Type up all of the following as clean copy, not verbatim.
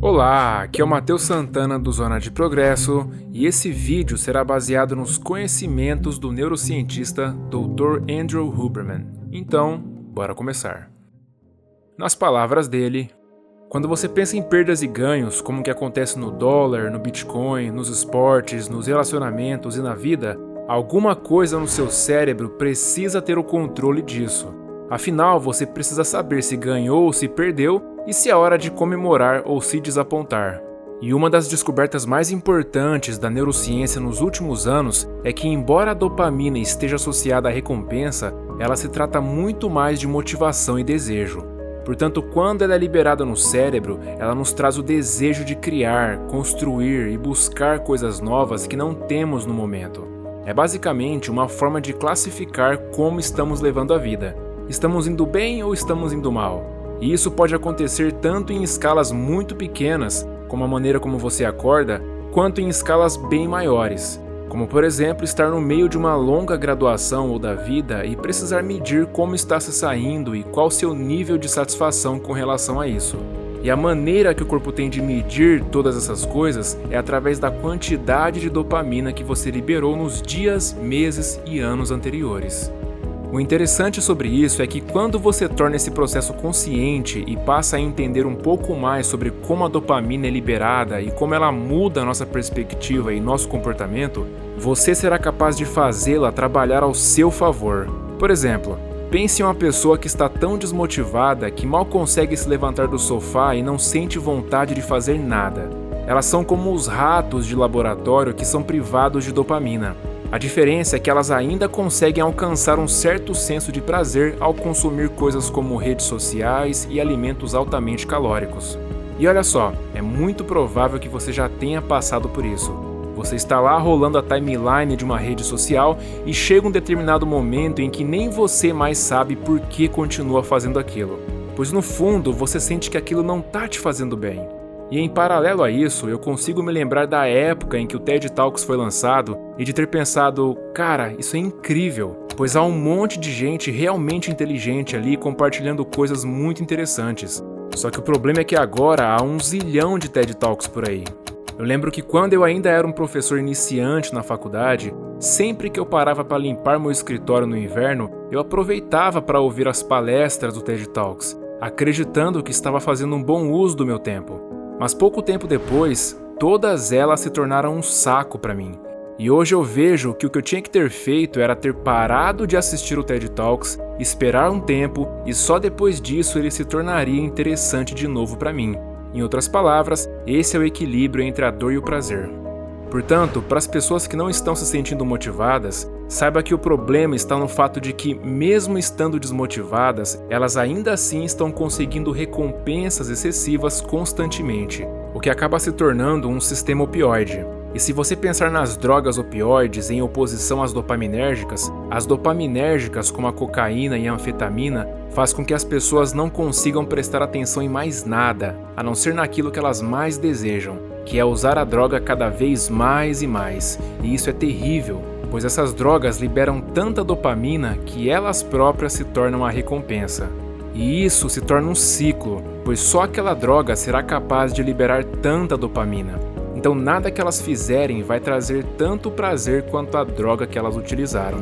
Olá, aqui é o Matheus Santana do Zona de Progresso e esse vídeo será baseado nos conhecimentos do neurocientista Dr. Andrew Huberman. Então, bora começar. Nas palavras dele, quando você pensa em perdas e ganhos, como o que acontece no dólar, no Bitcoin, nos esportes, nos relacionamentos e na vida, alguma coisa no seu cérebro precisa ter o controle disso. Afinal, você precisa saber se ganhou ou se perdeu e se é hora de comemorar ou se desapontar. E uma das descobertas mais importantes da neurociência nos últimos anos é que, embora a dopamina esteja associada à recompensa, ela se trata muito mais de motivação e desejo. Portanto, quando ela é liberada no cérebro, ela nos traz o desejo de criar, construir e buscar coisas novas que não temos no momento. É basicamente uma forma de classificar como estamos levando a vida. Estamos indo bem ou estamos indo mal? E isso pode acontecer tanto em escalas muito pequenas, como a maneira como você acorda, quanto em escalas bem maiores, como por exemplo estar no meio de uma longa graduação ou da vida e precisar medir como está se saindo e qual seu nível de satisfação com relação a isso. E a maneira que o corpo tem de medir todas essas coisas é através da quantidade de dopamina que você liberou nos dias, meses e anos anteriores. O interessante sobre isso é que quando você torna esse processo consciente e passa a entender um pouco mais sobre como a dopamina é liberada e como ela muda a nossa perspectiva e nosso comportamento, você será capaz de fazê-la trabalhar ao seu favor. Por exemplo, pense em uma pessoa que está tão desmotivada que mal consegue se levantar do sofá e não sente vontade de fazer nada. Elas são como os ratos de laboratório que são privados de dopamina. A diferença é que elas ainda conseguem alcançar um certo senso de prazer ao consumir coisas como redes sociais e alimentos altamente calóricos. E olha só, é muito provável que você já tenha passado por isso. Você está lá rolando a timeline de uma rede social e chega um determinado momento em que nem você mais sabe por que continua fazendo aquilo. Pois no fundo você sente que aquilo não está te fazendo bem. E em paralelo a isso, eu consigo me lembrar da época em que o TED Talks foi lançado e de ter pensado, cara, isso é incrível, pois há um monte de gente realmente inteligente ali compartilhando coisas muito interessantes. Só que o problema é que agora há 1 zilhão de TED Talks por aí. Eu lembro que quando eu ainda era um professor iniciante na faculdade, sempre que eu parava para limpar meu escritório no inverno, eu aproveitava para ouvir as palestras do TED Talks, acreditando que estava fazendo um bom uso do meu tempo. Mas pouco tempo depois, todas elas se tornaram um saco para mim. E hoje eu vejo que o que eu tinha que ter feito era ter parado de assistir o TED Talks, esperar um tempo e só depois disso ele se tornaria interessante de novo para mim. Em outras palavras, esse é o equilíbrio entre a dor e o prazer. Portanto, para as pessoas que não estão se sentindo motivadas, saiba que o problema está no fato de que, mesmo estando desmotivadas, elas ainda assim estão conseguindo recompensas excessivas constantemente, o que acaba se tornando um sistema opioide. E se você pensar nas drogas opioides em oposição às dopaminérgicas, as dopaminérgicas como a cocaína e a anfetamina faz com que as pessoas não consigam prestar atenção em mais nada, a não ser naquilo que elas mais desejam, que é usar a droga cada vez mais e mais. E isso é terrível, pois essas drogas liberam tanta dopamina que elas próprias se tornam a recompensa. E isso se torna um ciclo, pois só aquela droga será capaz de liberar tanta dopamina. Então nada que elas fizerem vai trazer tanto prazer quanto a droga que elas utilizaram.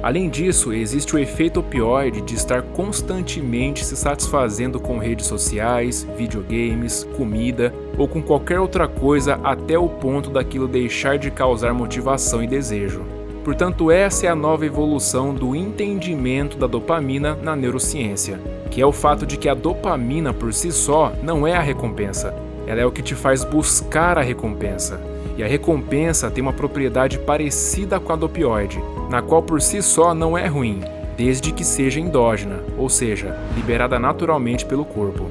Além disso, existe o efeito opioide de estar constantemente se satisfazendo com redes sociais, videogames, comida ou com qualquer outra coisa até o ponto daquilo deixar de causar motivação e desejo. Portanto, essa é a nova evolução do entendimento da dopamina na neurociência, que é o fato de que a dopamina por si só não é a recompensa, ela é o que te faz buscar a recompensa. E a recompensa tem uma propriedade parecida com a do opioide, na qual por si só não é ruim, desde que seja endógena, ou seja, liberada naturalmente pelo corpo.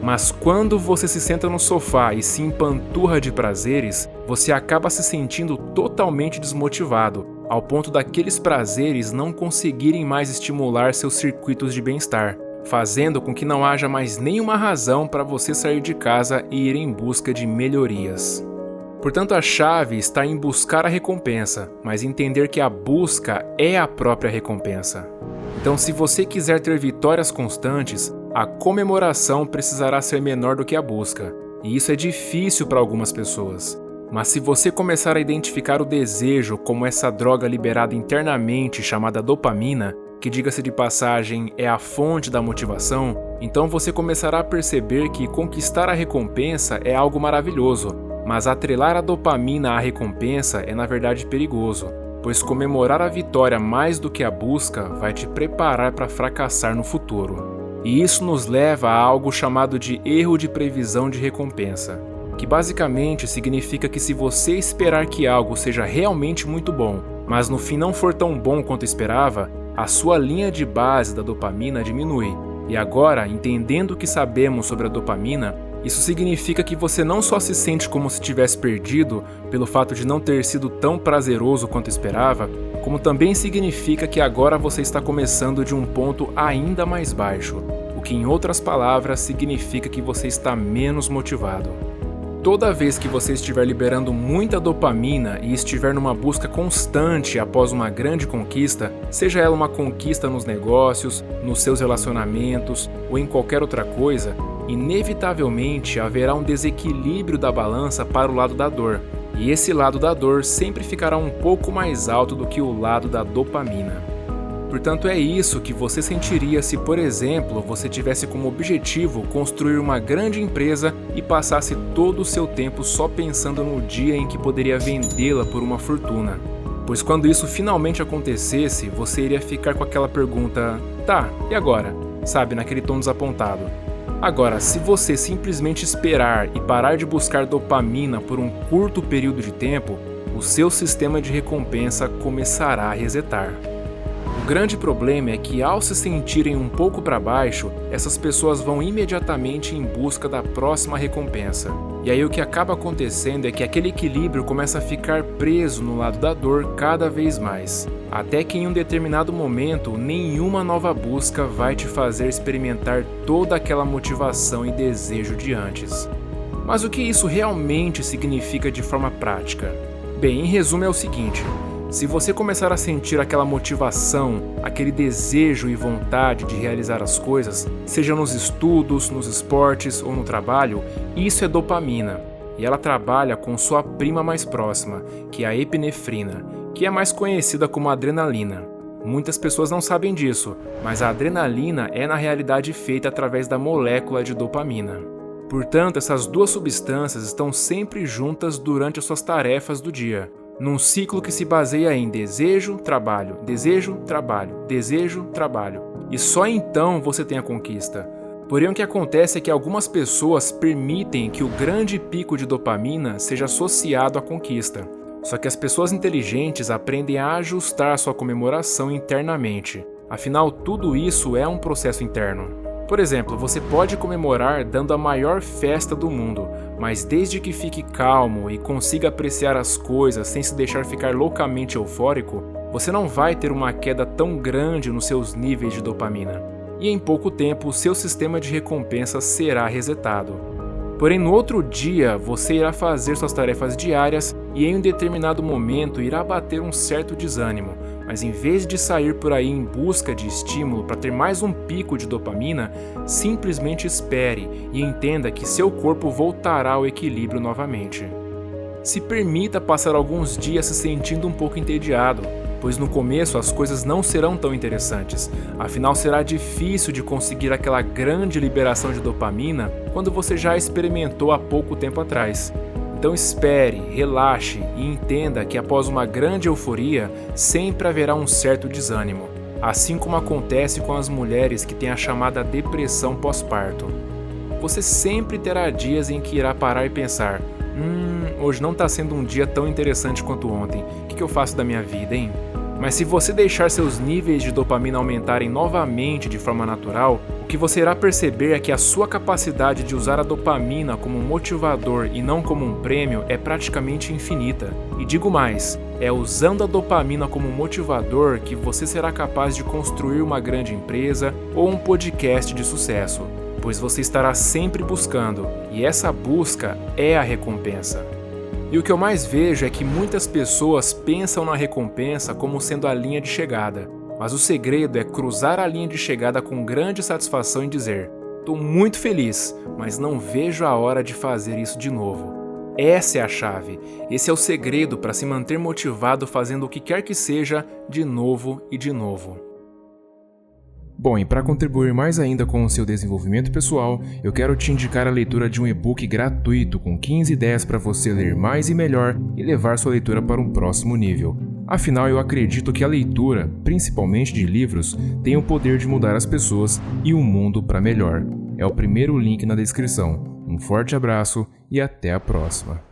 Mas quando você se senta no sofá e se empanturra de prazeres, você acaba se sentindo totalmente desmotivado, ao ponto daqueles prazeres não conseguirem mais estimular seus circuitos de bem-estar, fazendo com que não haja mais nenhuma razão para você sair de casa e ir em busca de melhorias. Portanto, a chave está em buscar a recompensa, mas entender que a busca é a própria recompensa. Então, se você quiser ter vitórias constantes, a comemoração precisará ser menor do que a busca. e isso é difícil para algumas pessoas. Mas se você começar a identificar o desejo como essa droga liberada internamente chamada dopamina, que, diga-se de passagem, é a fonte da motivação, então você começará a perceber que conquistar a recompensa é algo maravilhoso, mas atrelar a dopamina à recompensa é na verdade perigoso, pois comemorar a vitória mais do que a busca vai te preparar para fracassar no futuro. E isso nos leva a algo chamado de erro de previsão de recompensa, que basicamente significa que se você esperar que algo seja realmente muito bom, mas no fim não for tão bom quanto esperava, a sua linha de base da dopamina diminui. E agora, entendendo o que sabemos sobre a dopamina, isso significa que você não só se sente como se tivesse perdido pelo fato de não ter sido tão prazeroso quanto esperava, como também significa que agora você está começando de um ponto ainda mais baixo, o que em outras palavras significa que você está menos motivado. Toda vez que você estiver liberando muita dopamina e estiver numa busca constante após uma grande conquista, seja ela uma conquista nos negócios, nos seus relacionamentos ou em qualquer outra coisa, inevitavelmente haverá um desequilíbrio da balança para o lado da dor, e esse lado da dor sempre ficará um pouco mais alto do que o lado da dopamina. Portanto, é isso que você sentiria se, por exemplo, você tivesse como objetivo construir uma grande empresa e passasse todo o seu tempo só pensando no dia em que poderia vendê-la por uma fortuna. Pois quando isso finalmente acontecesse, você iria ficar com aquela pergunta: tá, e agora? Sabe, naquele tom desapontado. Agora, se você simplesmente esperar e parar de buscar dopamina por um curto período de tempo, o seu sistema de recompensa começará a resetar. O grande problema é que, ao se sentirem um pouco para baixo, essas pessoas vão imediatamente em busca da próxima recompensa. E aí o que acaba acontecendo é que aquele equilíbrio começa a ficar preso no lado da dor cada vez mais, até que em um determinado momento nenhuma nova busca vai te fazer experimentar toda aquela motivação e desejo de antes. Mas o que isso realmente significa de forma prática? Bem, em resumo é o seguinte: se você começar a sentir aquela motivação, aquele desejo e vontade de realizar as coisas, seja nos estudos, nos esportes ou no trabalho, isso é dopamina, e ela trabalha com sua prima mais próxima, que é a epinefrina, que é mais conhecida como adrenalina. Muitas pessoas não sabem disso, mas a adrenalina é na realidade feita através da molécula de dopamina. Portanto, essas duas substâncias estão sempre juntas durante as suas tarefas do dia, num ciclo que se baseia em desejo, trabalho, desejo, trabalho, desejo, trabalho. E só então você tem a conquista. Porém, o que acontece é que algumas pessoas permitem que o grande pico de dopamina seja associado à conquista. Só que as pessoas inteligentes aprendem a ajustar sua comemoração internamente. Afinal, tudo isso é um processo interno. Por exemplo, você pode comemorar dando a maior festa do mundo, mas desde que fique calmo e consiga apreciar as coisas sem se deixar ficar loucamente eufórico, você não vai ter uma queda tão grande nos seus níveis de dopamina. E em pouco tempo, o seu sistema de recompensa será resetado. Porém, no outro dia, você irá fazer suas tarefas diárias e em um determinado momento irá bater um certo desânimo, mas em vez de sair por aí em busca de estímulo para ter mais um pico de dopamina, simplesmente espere e entenda que seu corpo voltará ao equilíbrio novamente. Se permita passar alguns dias se sentindo um pouco entediado, pois no começo as coisas não serão tão interessantes, afinal será difícil de conseguir aquela grande liberação de dopamina quando você já experimentou há pouco tempo atrás. Então espere, relaxe e entenda que após uma grande euforia, sempre haverá um certo desânimo, assim como acontece com as mulheres que têm a chamada depressão pós-parto. Você sempre terá dias em que irá parar e pensar: hoje não está sendo um dia tão interessante quanto ontem, o que eu faço da minha vida, hein? Mas se você deixar seus níveis de dopamina aumentarem novamente de forma natural, o que você irá perceber é que a sua capacidade de usar a dopamina como um motivador e não como um prêmio é praticamente infinita. E digo mais, é usando a dopamina como motivador que você será capaz de construir uma grande empresa ou um podcast de sucesso, pois você estará sempre buscando, e essa busca é a recompensa. E o que eu mais vejo é que muitas pessoas pensam na recompensa como sendo a linha de chegada, mas o segredo é cruzar a linha de chegada com grande satisfação e dizer: Tô muito feliz, mas não vejo a hora de fazer isso de novo. Essa é a chave, esse é o segredo para se manter motivado fazendo o que quer que seja de novo e de novo. Bom, e para contribuir mais ainda com o seu desenvolvimento pessoal, eu quero te indicar a leitura de um e-book gratuito com 15 ideias para você ler mais e melhor e levar sua leitura para um próximo nível. Afinal, eu acredito que a leitura, principalmente de livros, tem o poder de mudar as pessoas e o mundo para melhor. É o primeiro link na descrição. Um forte abraço e até a próxima.